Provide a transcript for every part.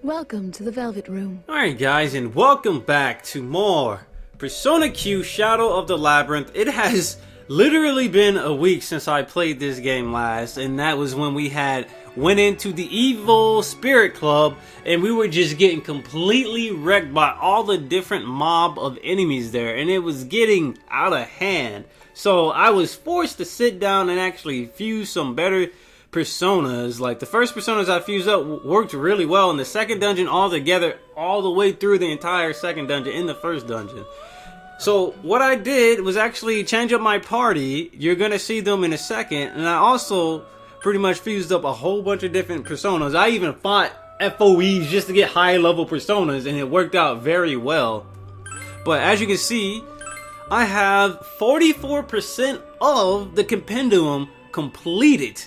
Welcome to the Velvet Room. Alright guys, and welcome back to more Persona Q Shadow of the Labyrinth. It has literally been a week since I played this game last, and that was when we went into the evil spirit club and we were just getting completely wrecked by all the different mob of enemies there, and it was getting out of hand. So I was forced to sit down and actually fuse some better personas. Like the first personas I fused up worked really well in the second dungeon all together, all the way through the entire second dungeon in the first dungeon. So what I did was actually change up my party. You're gonna see them in a second, and I also pretty much fused up a whole bunch of different personas. I even fought FOEs just to get high level personas, and it worked out very well. But as you can see, I have 44% of the compendium completed.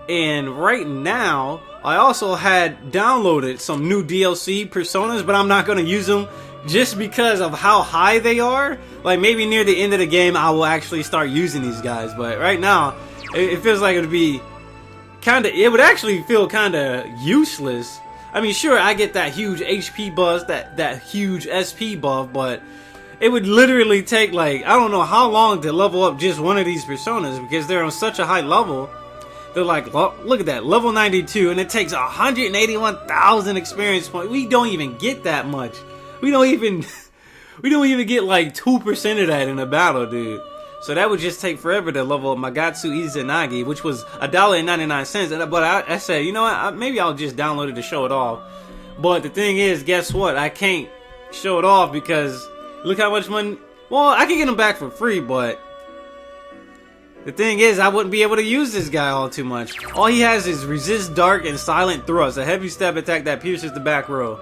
And right now, I also had downloaded some new DLC personas, but I'm not going to use them just because of how high they are. Like maybe near the end of the game, I will actually start using these guys. But right now, it feels like it would actually feel kind of useless. I mean, sure, I get that huge HP buff, that huge SP buff, but it would literally take like, I don't know how long to level up just one of these personas because they're on such a high level. They're like, look at that, level 92, and it takes 181,000 experience points. We don't even get that much. We don't even get like 2% of that in a battle, dude. So that would just take forever to level up Magatsu Izanagi, which was $1.99. But I said, you know what, maybe I'll just download it to show it off. But the thing is, guess what? I can't show it off because look how much money. Well, I can get them back for free, but the thing is, I wouldn't be able to use this guy all too much. All he has is resist dark and silent thrust, a heavy stab attack that pierces the back row.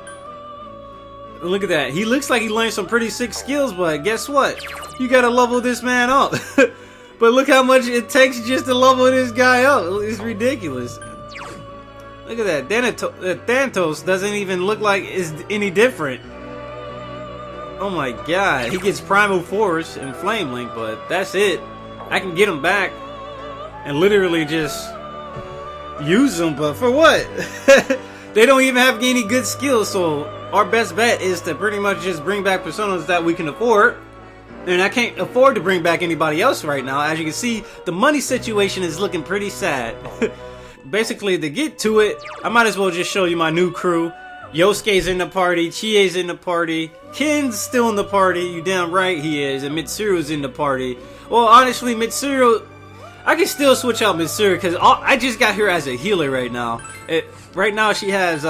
Look at that. He looks like he learned some pretty sick skills, but guess what? You gotta level this man up. But look how much it takes just to level this guy up. It's ridiculous. Look at that. Thanatos doesn't even look like it's any different. Oh my god. He gets Primal Force and Flame Link, but that's it. I can get them back and literally just use them, but for what? They don't even have any good skills, so our best bet is to pretty much just bring back personas that we can afford. And I can't afford to bring back anybody else right now. As you can see, the money situation is looking pretty sad. Basically, to get to it, I might as well just show you my new crew. Yosuke's in the party, Chie's in the party, Ken's still in the party, you damn right he is, and Mitsuru's in the party. Well, honestly, Mitsuru, I can still switch out Mitsuru because I just got her as a healer right now. Right now she has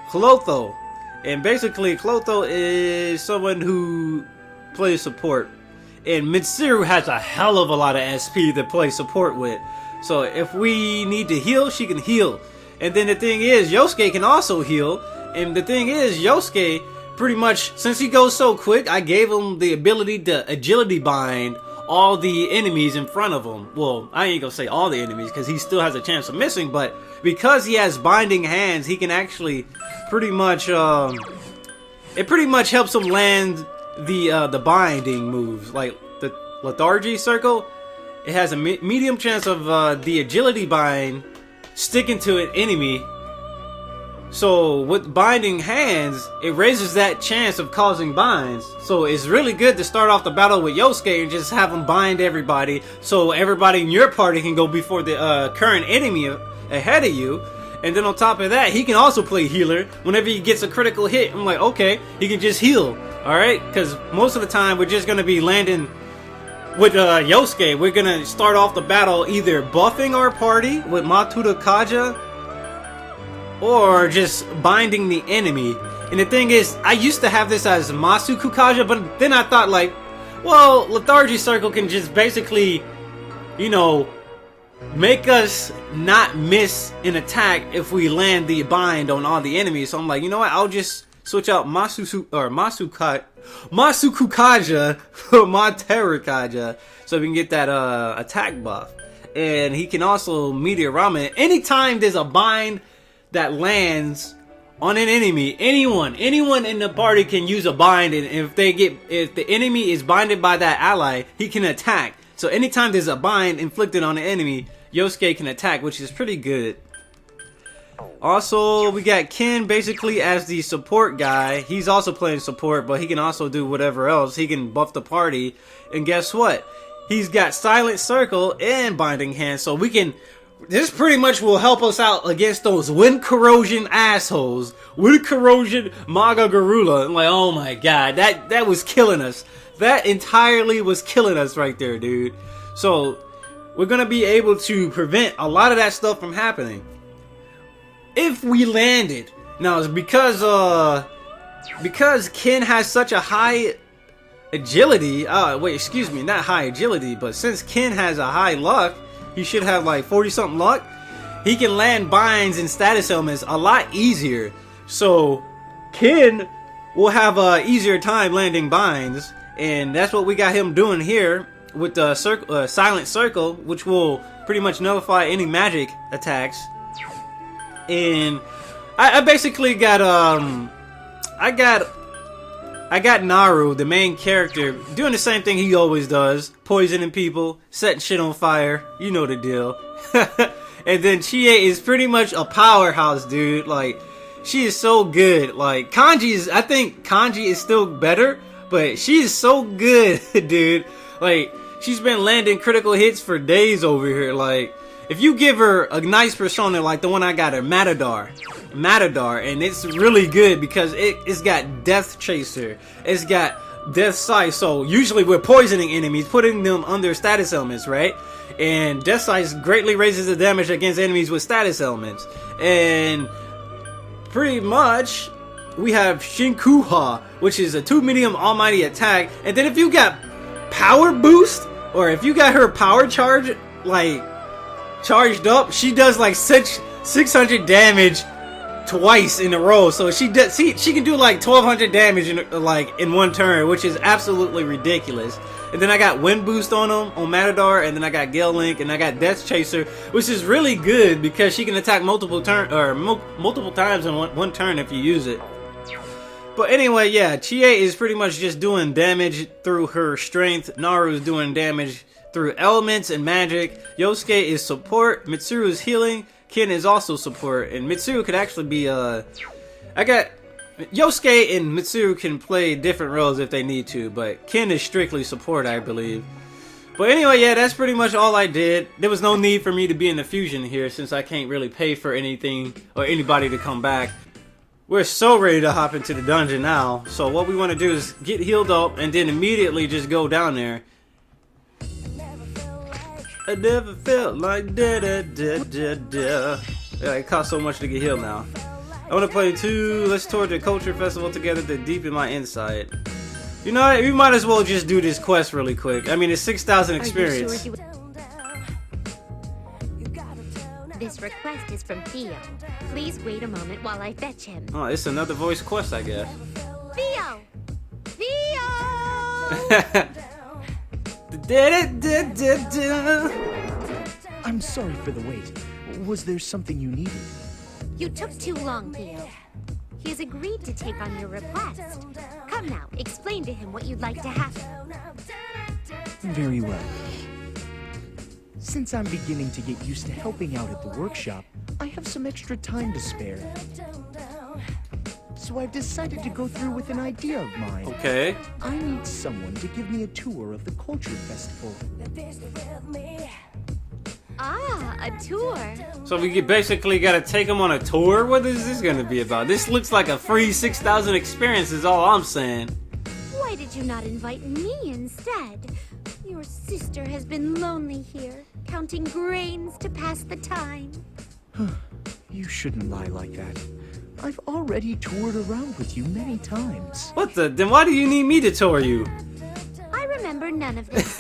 Clotho, and basically Clotho is someone who plays support, and Mitsuru has a hell of a lot of SP to play support with. So if we need to heal, she can heal. And then the thing is, Yosuke can also heal. And the thing is, Yosuke, pretty much, since he goes so quick, I gave him the ability to agility bind all the enemies in front of him. Well, I ain't gonna say all the enemies, because he still has a chance of missing, but because he has binding hands, he can actually pretty much, it pretty much helps him land the binding moves. Like, the lethargy circle, it has a medium chance of the agility bind sticking to an enemy. So with binding hands, it raises that chance of causing binds. So it's really good to start off the battle with Yosuke and just have him bind everybody, so everybody in your party can go before the current enemy ahead of you. And then on top of that, he can also play healer. Whenever he gets a critical hit, I'm like, okay, he can just heal. Alright, because most of the time we're just going to be landing with Yosuke. We're gonna start off the battle either buffing our party with Matuda Kaja or just binding the enemy. And the thing is, I used to have this as Masuku Kaja, but then I thought like, well, Lethargy Circle can just basically, you know, make us not miss an attack if we land the bind on all the enemies. So I'm like, you know what, I'll just switch out Masuku Kaja for Materu Kaja, so we can get that attack buff. And he can also Meteor Ramen. Anytime there's a bind that lands on an enemy, anyone in the party can use a bind, and if the enemy is binded by that ally, he can attack. So anytime there's a bind inflicted on an enemy, Yosuke can attack, which is pretty good. Also, we got Ken basically as the support guy. He's also playing support, but he can also do whatever else. He can buff the party. And guess what? He's got Silent Circle and Binding Hand. So we can... This pretty much will help us out against those wind corrosion assholes. Wind corrosion Maga Garula. I'm like, oh my god. That was killing us. That entirely was killing us right there, dude. So, we're going to be able to prevent a lot of that stuff from happening. If we landed. Now, it's because Ken has such a high agility. Wait, excuse me, not high agility, but since Ken has a high luck, he should have like 40 something luck. He can land binds and status elements a lot easier. So, Ken will have a easier time landing binds, and that's what we got him doing here with the Silent Circle, which will pretty much nullify any magic attacks. And I basically got I got Naru, the main character, doing the same thing he always does, poisoning people, setting shit on fire. You know the deal. And then Chie is pretty much a powerhouse, dude. Like, she is so good. Like, I think Kanji is still better, but she is so good, dude. Like, she's been landing critical hits for days over here. Like, if you give her a nice persona like the one I got her, Matador, and it's really good because it's got Death Chaser, it's got Death Sight. So usually we're poisoning enemies, putting them under status elements, right? And Death Sight greatly raises the damage against enemies with status elements. And pretty much we have Shinkuha, which is a 2 medium almighty attack. And then if you got power boost, or if you got her power charge like charged up, she does like 600 damage twice in a row. So she can do like 1200 damage in one turn, which is absolutely ridiculous. And then I got Wind Boost on him, on Matador, and then I got Gale Link, and I got Death Chaser, which is really good because she can attack multiple times in one turn if you use it. But anyway, yeah, Chie is pretty much just doing damage through her strength. Naru is doing damage through elements and magic. Yosuke is support. Mitsuru is healing. Ken is also support. And Mitsuru could actually be Yosuke and Mitsuru can play different roles if they need to, but Ken is strictly support, I believe. But anyway, yeah, that's pretty much all I did. There was no need for me to be in the fusion here since I can't really pay for anything or anybody to come back. We're so ready to hop into the dungeon now. So what we want to do is get healed up and then immediately just go down there. I never felt like da-da-da-da-da. Yeah, it costs so much to get healed now. I want to play 2 Let's Tour the Culture Festival together to deepen my insight. You know what? We might as well just do this quest really quick. I mean, it's 6,000 experience. This request is from Theo. Please wait a moment while I fetch him. Oh, it's another voice quest, I guess. Theo! Theo! I'm sorry for the wait. Was there something you needed? You took too long, Theo. He has agreed to take on your request. Come now, explain to him what you'd like to happen. Very well. Since I'm beginning to get used to helping out at the workshop, I have some extra time to spare. So I've decided to go through with an idea of mine. Okay. I need someone to give me a tour of the Culture Festival. Ah, a tour. So we basically gotta take him on a tour? What is this gonna be about? This looks like a free 6,000 experience is all I'm saying. Why did you not invite me instead? Your sister has been lonely here, counting grains to pass the time. You shouldn't lie like that. I've already toured around with you many times. What the? Then why do you need me to tour you? I remember none of this.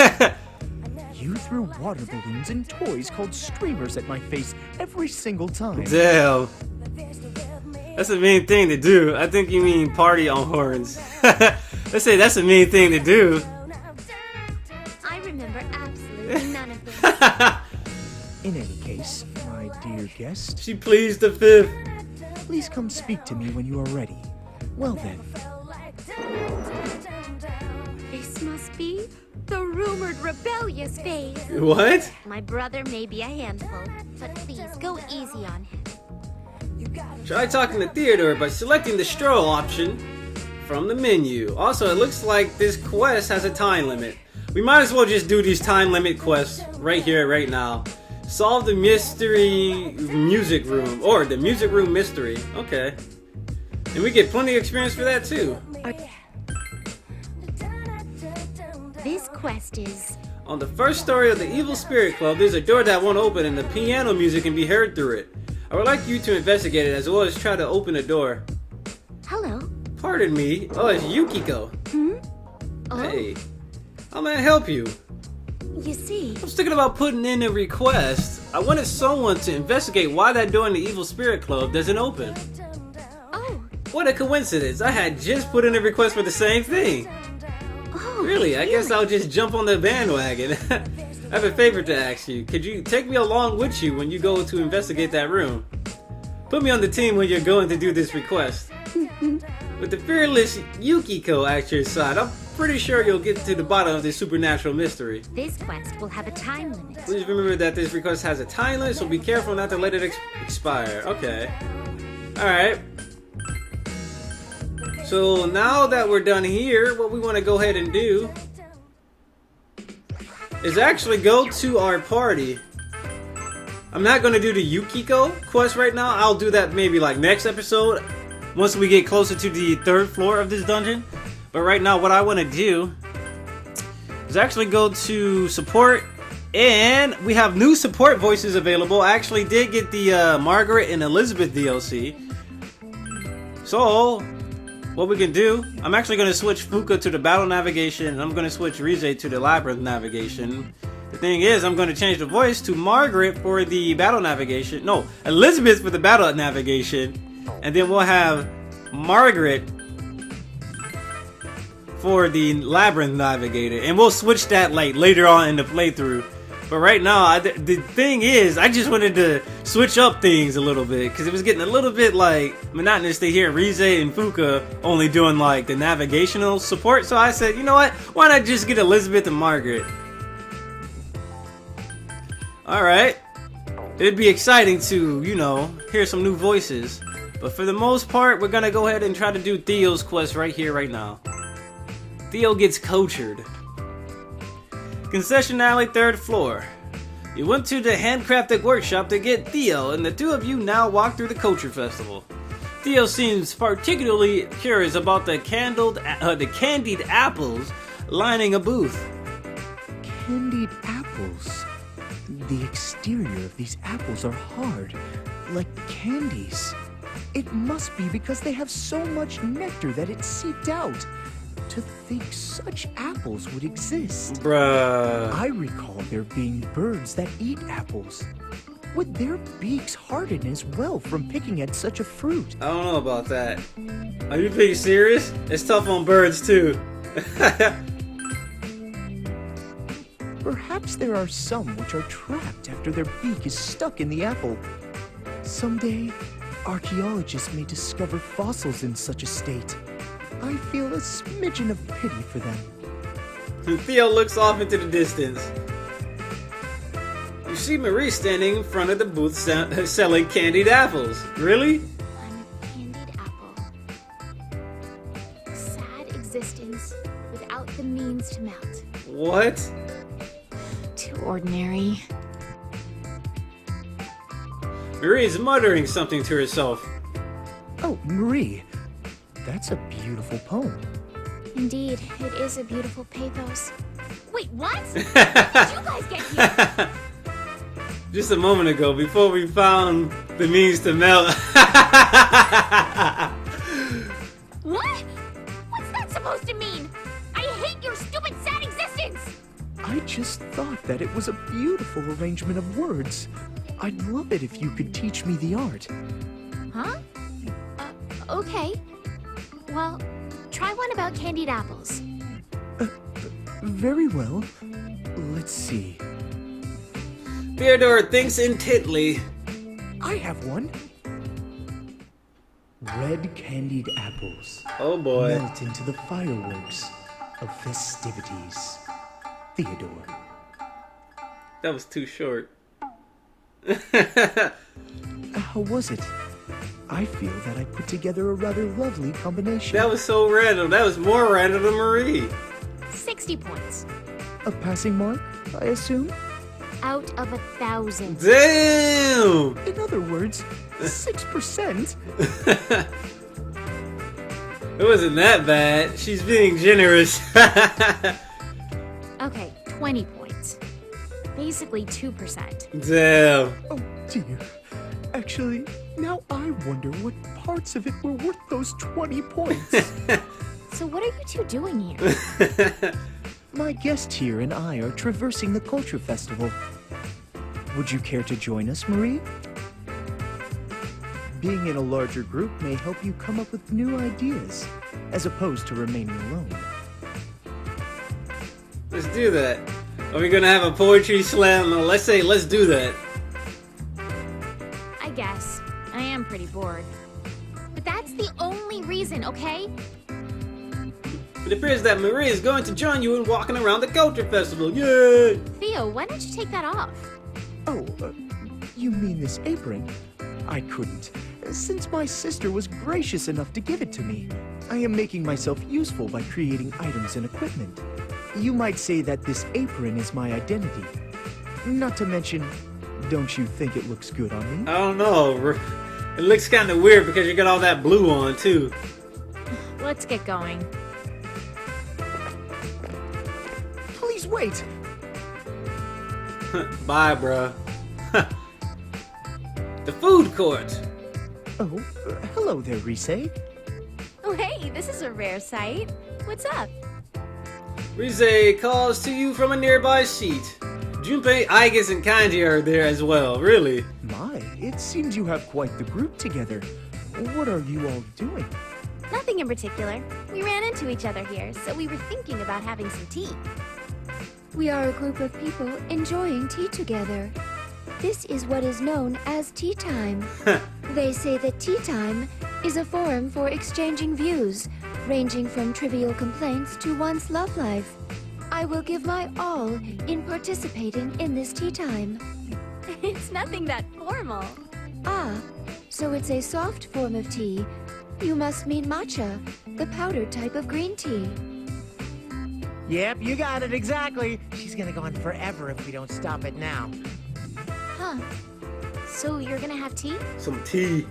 You threw water balloons and toys called streamers at my face every single time. Damn. That's a mean thing to do. I think you mean party on horns. Let's say that's a mean thing to do. I remember absolutely none of this. In any case, my dear guest, She pleads the fifth. please come speak to me when you are ready. Well then. This must be the rumored rebellious phase. What? My brother may be a handful, but please go easy on him. Try talking to Theodore by selecting the stroll option from the menu. Also, it looks like this quest has a time limit. We might as well just do these time limit quests right here, right now. Solve the mystery music room, or the music room mystery. Okay. And we get plenty of experience for that too. This quest is... On the first story of the Evil Spirit Club, there's a door that won't open and the piano music can be heard through it. I would like you to investigate it as well as try to open the door. Hello? Pardon me. Oh, it's Yukiko. Oh. Hey. How may I help you? You see... I was thinking about putting in a request. I wanted someone to investigate why that door in the Evil Spirit Club doesn't open. Oh. What a coincidence. I had just put in a request for the same thing. Oh, Really? I guess I'll just jump on the bandwagon. I have a favor to ask you. Could you take me along with you when you go to investigate that room? Put me on the team when you're going to do this request. With the fearless Yukiko at your side, I'm pretty sure you'll get to the bottom of this supernatural mystery. This quest will have a time limit. Please remember that this request has a time limit, so be careful not to let it expire. Okay. Alright. So now that we're done here, what we want to go ahead and do is actually go to our party. I'm not going to do the Yukiko quest right now. I'll do that maybe like next episode once we get closer to the 3rd floor of this dungeon. But right now what I want to do is actually go to support, and we have new support voices available. I actually did get the Margaret and Elizabeth DLC. So what we can do, I'm actually going to switch Fuka to the battle navigation, and I'm going to switch Rize to the Labyrinth navigation. The thing is, I'm going to change the voice to Margaret for the battle navigation. No, Elizabeth for the battle navigation. And then we'll have Margaret for the Labyrinth navigator. And we'll switch that like later on in the playthrough. But right now, the thing is, I just wanted to switch up things a little bit, because it was getting a little bit like monotonous to hear Rize and Fuka only doing like the navigational support. So I said, you know what? Why not just get Elizabeth and Margaret? Alright. It'd be exciting to, you know, hear some new voices. But for the most part, we're gonna go ahead and try to do Theo's quest right here, right now. Theo gets cultured. Concession Alley, 3rd floor. You went to the handcrafted workshop to get Theo, and the two of you now walk through the Culture Festival. Theo seems particularly curious about the candied apples lining a booth. Candied apples? The exterior of these apples are hard, like candies. It must be because they have so much nectar that it's seeped out. To think such apples would exist. Bruh. I recall there being birds that eat apples. Would their beaks harden as well from picking at such a fruit? I don't know about that. Are you being serious? It's tough on birds too. Perhaps there are some which are trapped after their beak is stuck in the apple. Someday, archaeologists may discover fossils in such a state. I feel a smidgen of pity for them. Theo looks off into the distance. You see Marie standing in front of the booth selling candied apples. Really? I'm a candied apple. Sad existence without the means to melt. What? Too ordinary. Marie is muttering something to herself. Oh, Marie. That's a beautiful poem. Indeed, it is a beautiful pathos. Wait, what? How did you guys get here? Just a moment ago, before we found the means to melt. What? What's that supposed to mean? I hate your stupid sad existence! I just thought that it was a beautiful arrangement of words. I'd love it if you could teach me the art. Huh? Okay. Well, try one about candied apples. Very well. Let's see. Theodore thinks intently. I have one. Red candied apples. Oh boy. Melt into the fireworks of festivities. Theodore. That was too short. How was it? I feel that I put together a rather lovely combination. That was so random. That was more random than Marie. 60 points. A passing mark, I assume? Out of 1,000. Damn! In other words, 6%? It wasn't that bad. She's being generous. Okay, 20 points. Basically 2%. Damn. Oh dear. Actually, now I wonder what parts of it were worth those 20 points. So what are you two doing here? My guest here and I are traversing the Culture Festival. Would you care to join us, Marie? Being in a larger group may help you come up with new ideas, as opposed to remaining alone. Let's do that. Are we gonna have a poetry slam? No, let's do that. I guess. I am pretty bored. But that's the only reason, okay? It appears that Marie is going to join you in walking around the Culture Festival. Yay! Theo, why don't you take that off? Oh, you mean this apron? I couldn't, since my sister was gracious enough to give it to me. I am making myself useful by creating items and equipment. You might say that this apron is my identity. Not to mention, don't you think it looks good on me? I don't know. It looks kind of weird because you got all that blue on, too. Let's get going. Please wait! Bye, bruh. The food court. Oh, hello there, Rise. Oh, hey, this is a rare sight. What's up? Rise calls to you from a nearby seat. Junpei, Aigus, and Kanji are there as well, really. My, it seems you have quite the group together. What are you all doing? Nothing in particular. We ran into each other here, so we were thinking about having some tea. We are a group of people enjoying tea together. This is what is known as tea time. They say that tea time is a forum for exchanging views, ranging from trivial complaints to one's love life. I will give my all in participating in this tea time. It's nothing that formal. Ah, so it's a soft form of tea. You must mean matcha, the powdered type of green tea. Yep, you got it exactly. She's gonna go on forever if we don't stop it now. Huh. So you're gonna have tea? Some tea.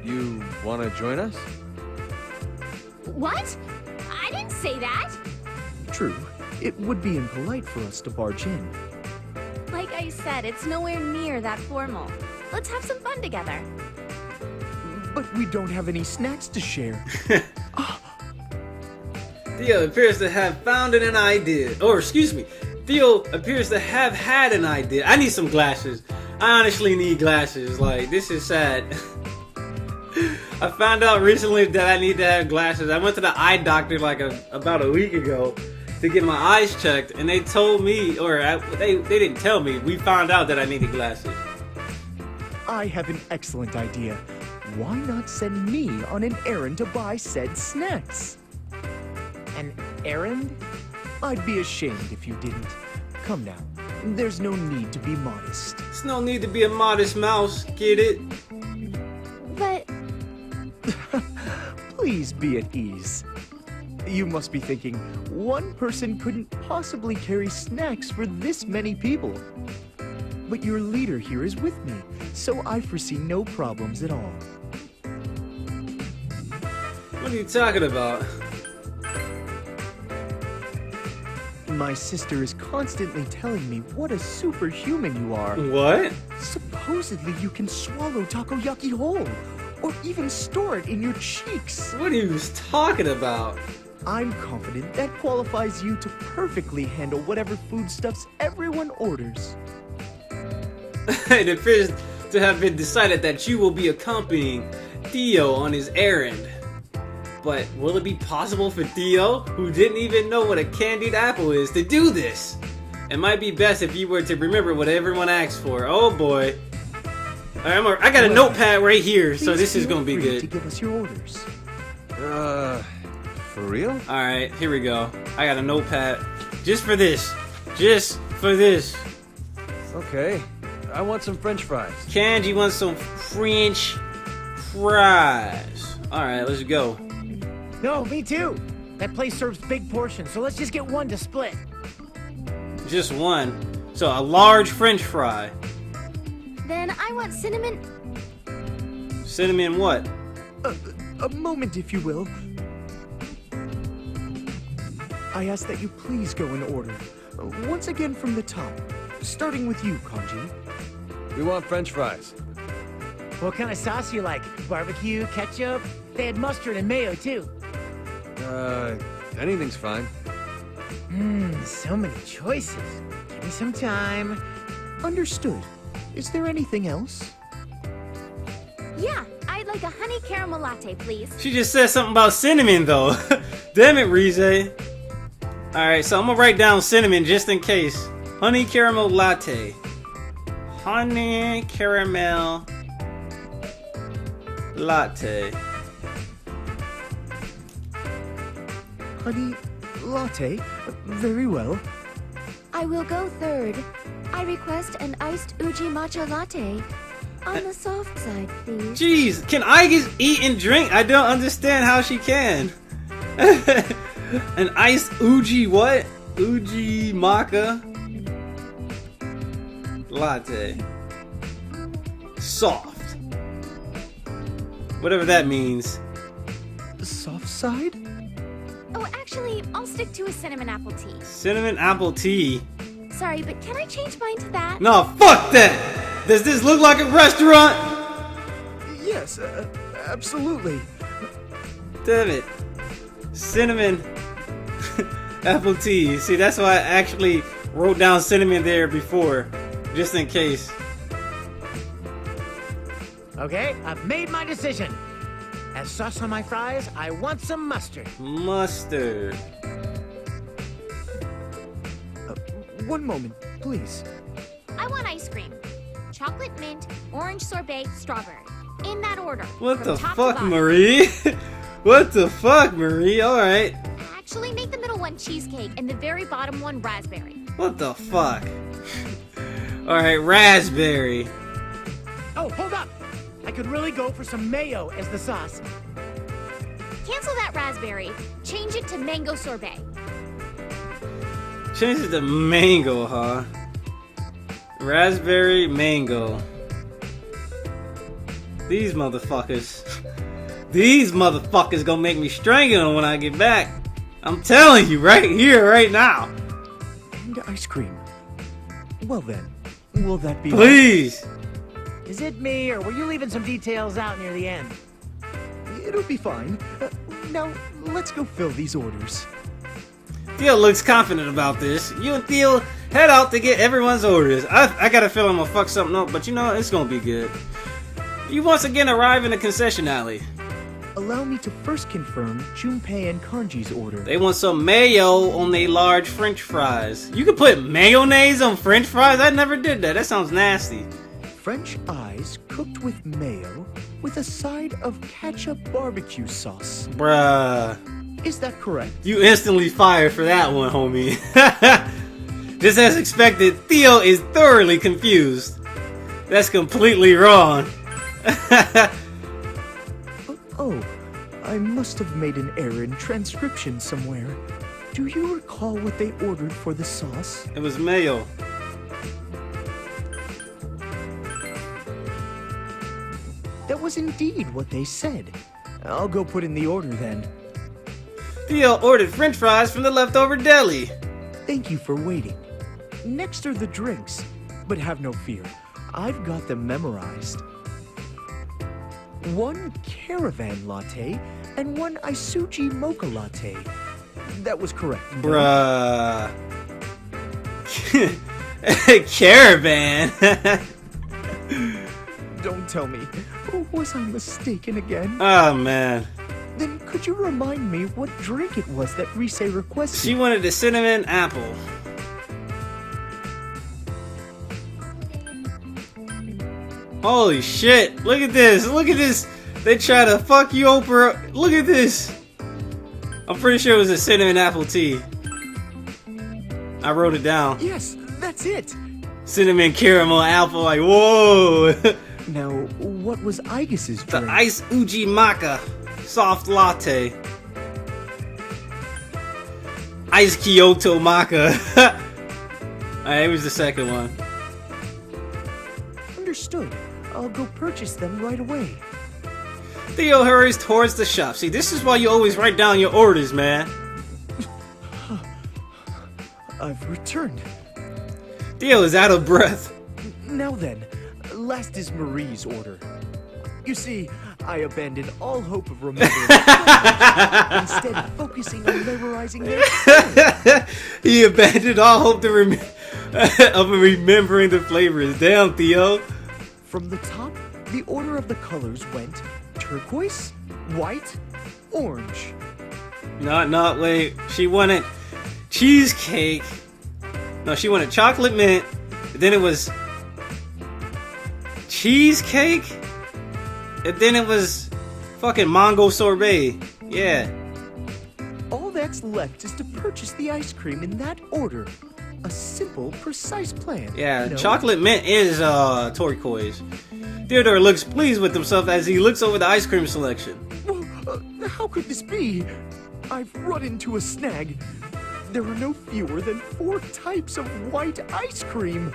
You want to join us? What? I didn't say that! True, it would be impolite for us to barge in. Like I said, it's nowhere near that formal. Let's have some fun together. But we don't have any snacks to share. Theo appears to have found an idea. Or, excuse me, Theo appears to have had an idea. I need some glasses. I honestly need glasses. Like, this is sad. I found out recently that I need to have glasses. I went to the eye doctor like about a week ago to get my eyes checked, and they told me, they didn't tell me. We found out that I needed glasses. I have an excellent idea. Why not send me on an errand to buy said snacks? An errand? I'd be ashamed if you didn't. Come now, there's no need to be modest. There's no need to be a modest mouse, get it? But Please be at ease. You must be thinking, one person couldn't possibly carry snacks for this many people. But your leader here is with me, so I foresee no problems at all. What are you talking about? My sister is constantly telling me what a superhuman you are. What? Supposedly you can swallow takoyaki whole, or even store it in your cheeks. What are you talking about? I'm confident that qualifies you to perfectly handle whatever foodstuffs everyone orders. It appears to have been decided that you will be accompanying Theo on his errand. But will it be possible for Theo, who didn't even know what a candied apple is, to do this? It might be best if you were to remember what everyone asked for. Oh boy. Alright, I got a notepad right here, so this is gonna be Feel free to good. give us your orders. For real? Alright, here we go. I got a notepad. Just for this. Just for this. Okay. I want some French fries. Kanji wants some French fries. Alright, let's go. No, me too. That place serves big portions, so let's just get one to split. Just one. So a large French fry. Then I want cinnamon. Cinnamon what? A moment, if you will. I ask that you please go in order. Once again from the top. Starting with you, Kanji. We want French fries. What kind of sauce you like? Barbecue, ketchup? They had mustard and mayo too. Anything's fine. So many choices. Give me some time. Understood. Is there anything else? Yeah, I'd like a honey caramel latte, please. She just said something about cinnamon though. Damn it, Rize. Alright, so I'm gonna write down cinnamon just in case. Honey caramel latte. Honey caramel latte. Honey latte? Very well. I will go third. I request an iced uji matcha latte. On the soft side, please. Jeez, can I just eat and drink? I don't understand how she can. An iced uji what? Uji maca latte. Soft. Whatever that means. Soft side? Oh, actually, I'll stick to a cinnamon apple tea. Cinnamon apple tea. Sorry, but can I change mine to that? No, fuck that! Does this look like a restaurant? Yes, absolutely. Damn it. Cinnamon apple tea. See, that's why I actually wrote down cinnamon there before, just in case. Okay, I've made my decision. As sauce on my fries, I want some mustard. Mustard. One moment, please. I want ice cream. Chocolate mint, orange sorbet, strawberry. In that order. What from the top to fuck, bottom. Marie? What the fuck, Marie? Alright. Actually, make the middle one cheesecake and the very bottom one raspberry. What the fuck? Alright, raspberry. Oh, hold up! I could really go for some mayo as the sauce. Cancel that raspberry. Change it to mango sorbet. Change it to mango, huh? Raspberry, mango. These motherfuckers. These motherfuckers gonna make me strangle them when I get back. I'm telling you, right here, right now. And ice cream. Well then, will that be... Please. Is it me, or were you leaving some details out near the end? It'll be fine. Now, let's go fill these orders. Theo looks confident about this. You and Theo head out to get everyone's orders. I got a feeling I'm gonna fuck something up, but you know, it's gonna be good. You once again arrive in the concession alley. Allow me to first confirm Junpei and Kanji's order. They want some mayo on their large French fries. You could put mayonnaise on French fries? I never did that. That sounds nasty. French eyes cooked with mayo with a side of ketchup barbecue sauce. Bruh. Is that correct? You instantly fired for that one, homie. Just as expected, Theo is thoroughly confused. That's completely wrong. Oh, I must have made an error in transcription somewhere. Do you recall what they ordered for the sauce? It was mayo. That was indeed what they said. I'll go put in the order then. Theo ordered French fries from the leftover deli. Thank you for waiting. Next are the drinks, but have no fear. I've got them memorized. One caravan latte and one isuji mocha latte. That was correct. Bruh. Caravan. Don't tell me. Was I mistaken again? Oh, man. Then could you remind me what drink it was that Rise requested? She wanted the cinnamon apple. Holy shit. Look at this. Look at this. They try to fuck you over. Look at this. I'm pretty sure it was a cinnamon apple tea. I wrote it down. Yes, that's it. Cinnamon caramel apple. Like, whoa. Now, what was Aigus's The drink? Ice Uji Maca Soft Latte. Ice Kyoto Maca. Alright, here's the second one. Understood. I'll go purchase them right away. Theo hurries towards the shop. See, this is why you always write down your orders, man. I've returned. Theo is out of breath. Now then, last is Marie's order. You see, I abandoned all hope of remembering instead focusing on memorizing their flavors. He abandoned all hope to of remembering the flavors. Damn, Theo. From the top, the order of the colors went turquoise, white, orange. No, wait. She wanted cheesecake. No, she wanted chocolate mint. Then it was cheesecake. And then it was fucking mango sorbet. Yeah. All that's left is to purchase the ice cream in that order. A simple, precise plan. Yeah, No? chocolate mint is turquoise. Theodore looks pleased with himself as he looks over the ice cream selection. How could this be? I've run into a snag. There are no fewer than 4 types of white ice cream.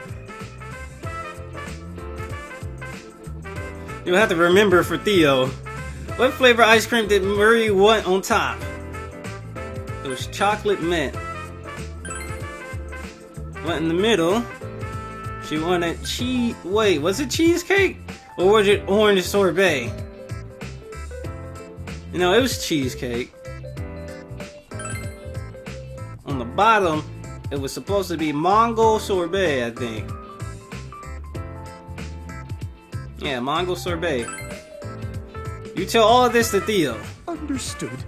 You'll have to remember for Theo. What flavor ice cream did Marie want on top? It was chocolate mint. What in the middle? She wanted cheese. Wait, was it cheesecake? Or was it orange sorbet? No, it was cheesecake. On the bottom, it was supposed to be mango sorbet, I think. Yeah, mango sorbet. You tell all of this to Theo. Understood.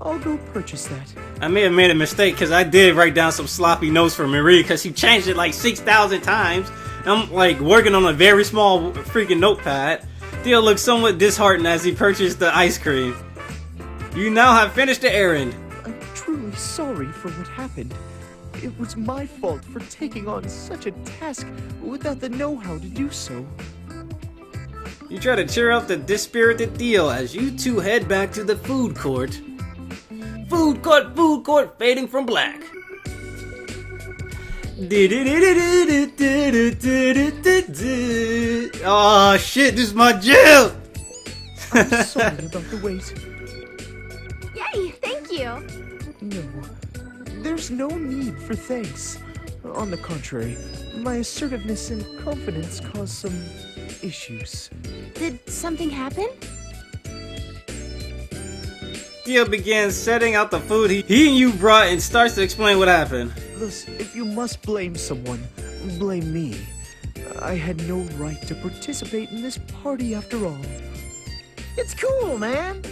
I'll go purchase that. I may have made a mistake because I did write down some sloppy notes for Marie because she changed it like 6,000 times. I'm like working on a very small freaking notepad. Theo looks somewhat disheartened as he purchased the ice cream. You now have finished the errand. I'm truly sorry for what happened. It was my fault for taking on such a task without the know-how to do so. You try to cheer up the dispirited Theo as you two head back to the food court. Food court, fading from black. Oh shit, this is my jam! I'm sorry about the wait. Yay, thank you. No, there's no need for thanks. On the contrary, my assertiveness and confidence caused some issues. Did something happen? Theo begins setting out the food he and you brought and starts to explain what happened. Thus, if you must blame someone, blame me. I had no right to participate in this party after all. It's cool, man.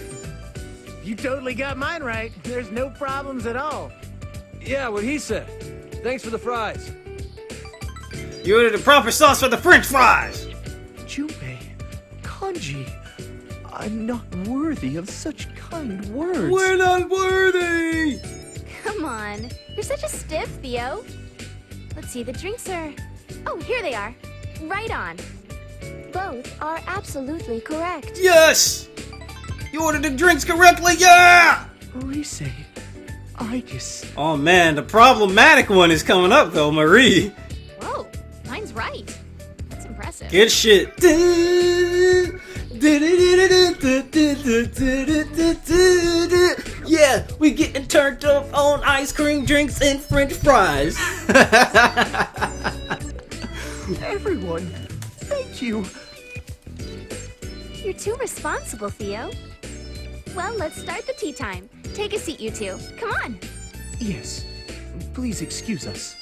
You totally got mine right. There's no problems at all. Yeah, what he said. Thanks for the fries. You ordered the proper sauce for the french fries! Junpei, Kanji, I'm not worthy of such kind words. We're not worthy! Come on. You're such a stiff, Theo. Let's see, the drinks are... Oh, here they are. Right on. Both are absolutely correct. Yes! You ordered the drinks correctly, yeah! Rise, Aigus. Oh man, the problematic one is coming up though, Marie. Whoa, mine's right. That's impressive. Good shit. Yeah, we getting turned up on ice cream, drinks, and french fries. Everyone, thank you. You're too responsible, Theo. Well, let's start the tea time. Take a seat, you two. Come on. Yes, please excuse us.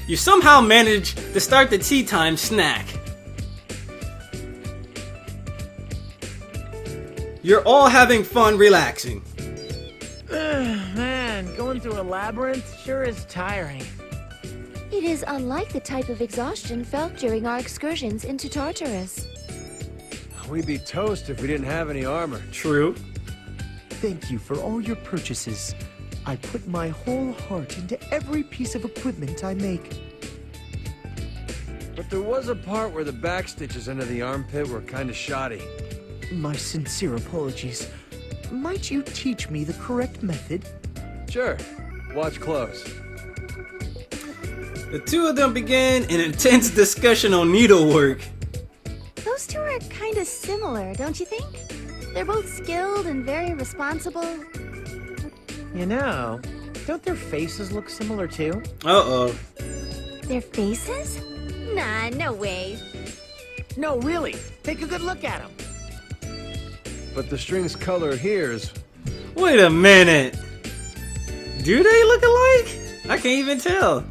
You somehow managed to start the tea time snack. You're all having fun relaxing. Man, going through a labyrinth sure is tiring. It is unlike the type of exhaustion felt during our excursions into Tartarus. We'd be toast if we didn't have any armor. True. Thank you for all your purchases. I put my whole heart into every piece of equipment I make. But there was a part where the back stitches under the armpit were kind of shoddy. My sincere apologies. Might you teach me the correct method? Sure. Watch close. The two of them began an intense discussion on needlework. Those two are kind of similar, don't you think? They're both skilled and very responsible. You know, don't their faces look similar too? Uh-oh. Their faces? Nah, no way. No, really. Take a good look at them. But the string's color here is... Wait a minute. Do they look alike? I can't even tell.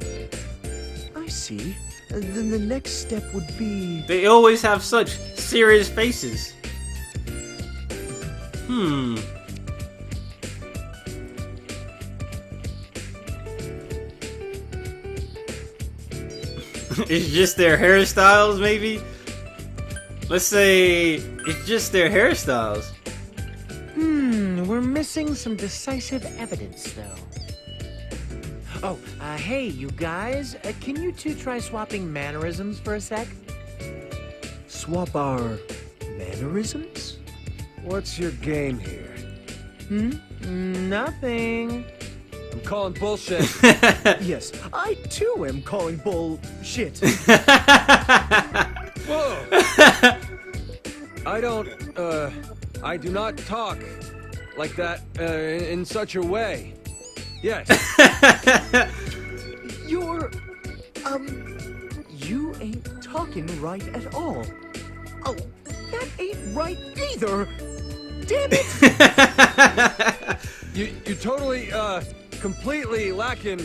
I see. Then the next step would be... They always have such serious faces. It's just their hairstyles, maybe? Let's say it's just their hairstyles. We're missing some decisive evidence, though. Oh, hey, you guys. Can you two try swapping mannerisms for a sec? Swap our mannerisms? What's your game here? Nothing. I'm calling bullshit. Yes, I too am calling bullshit. Whoa! I do not talk like that, in such a way. Yes. You ain't talking right at all. Oh, that ain't right either. Damn it! You totally, completely lacking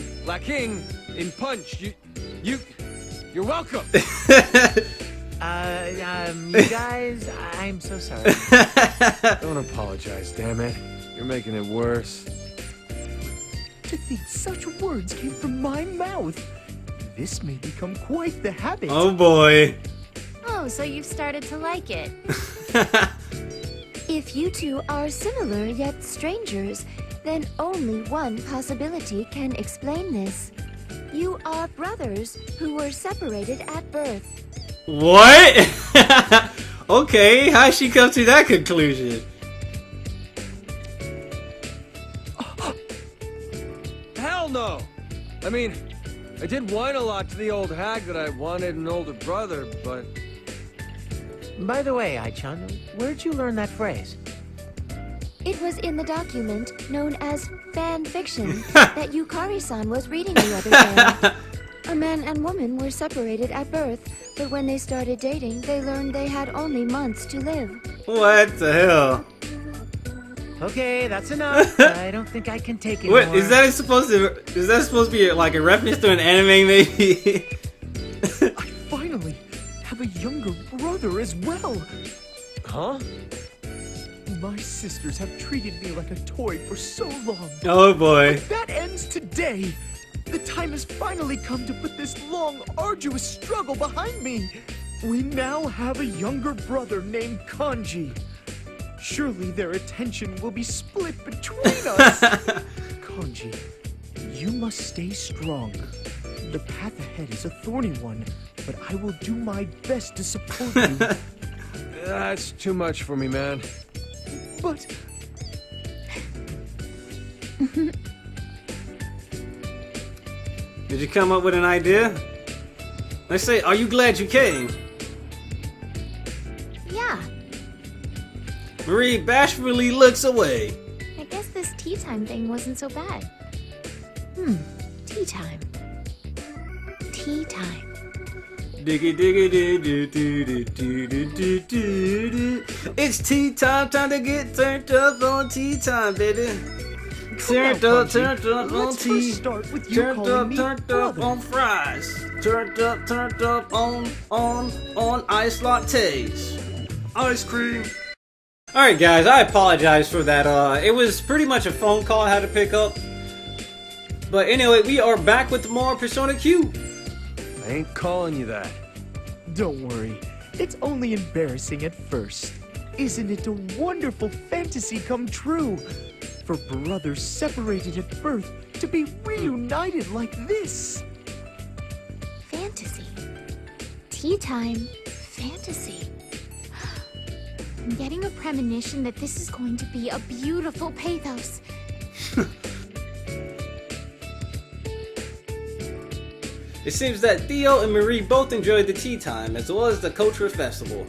in punch. You're welcome. You guys, I'm so sorry. Don't apologize, damn it. You're making it worse. To think such words came from my mouth. This may become quite the habit. Oh boy. Oh, so you've started to like it. If you two are similar yet strangers, then only one possibility can explain this. You are brothers who were separated at birth. What? Okay, how'd she come to that conclusion? Hell no! I mean, I did whine a lot to the old hag that I wanted an older brother, but... By the way, Ai-chan, where'd you learn that phrase? It was in the document known as fan fiction that Yukari-san was reading the other day. A man and woman were separated at birth, but when they started dating, they learned they had only months to live. What the hell? Okay, that's enough. I don't think I can take it What more. is that supposed to be like a reference to an anime maybe? I finally have a younger brother as well. Huh? My sisters have treated me like a toy for so long. Oh boy. That ends today. The time has finally come to put this long, arduous struggle behind me. We now have a younger brother named Kanji. Surely their attention will be split between us. Kanji, you must stay strong. The path ahead is a thorny one, but I will do my best to support you. That's too much for me, man. But... Did you come up with an idea? Let's say, are you glad you came? Yeah, Marie bashfully looks away. I guess this tea time thing wasn't so bad. Tea time. Tea time. Diggy diggy do do do do do do do do do. It's tea time, time to get turned up on tea time, baby. Turned up on Let's tea. first start with you Turned calling me up brother. on fries. Turned up on ice lattes. Ice cream. Alright guys, I apologize for that. It was pretty much a phone call I had to pick up. But anyway, we are back with more Persona Q. I ain't calling you that. Don't worry, it's only embarrassing at first. Isn't it a wonderful fantasy come true? for brothers separated at birth to be reunited like this. Fantasy. Tea time. Fantasy. I'm getting a premonition that this is going to be a beautiful pathos. It seems that Theo and Marie both enjoyed the tea time as well as the cultural festival.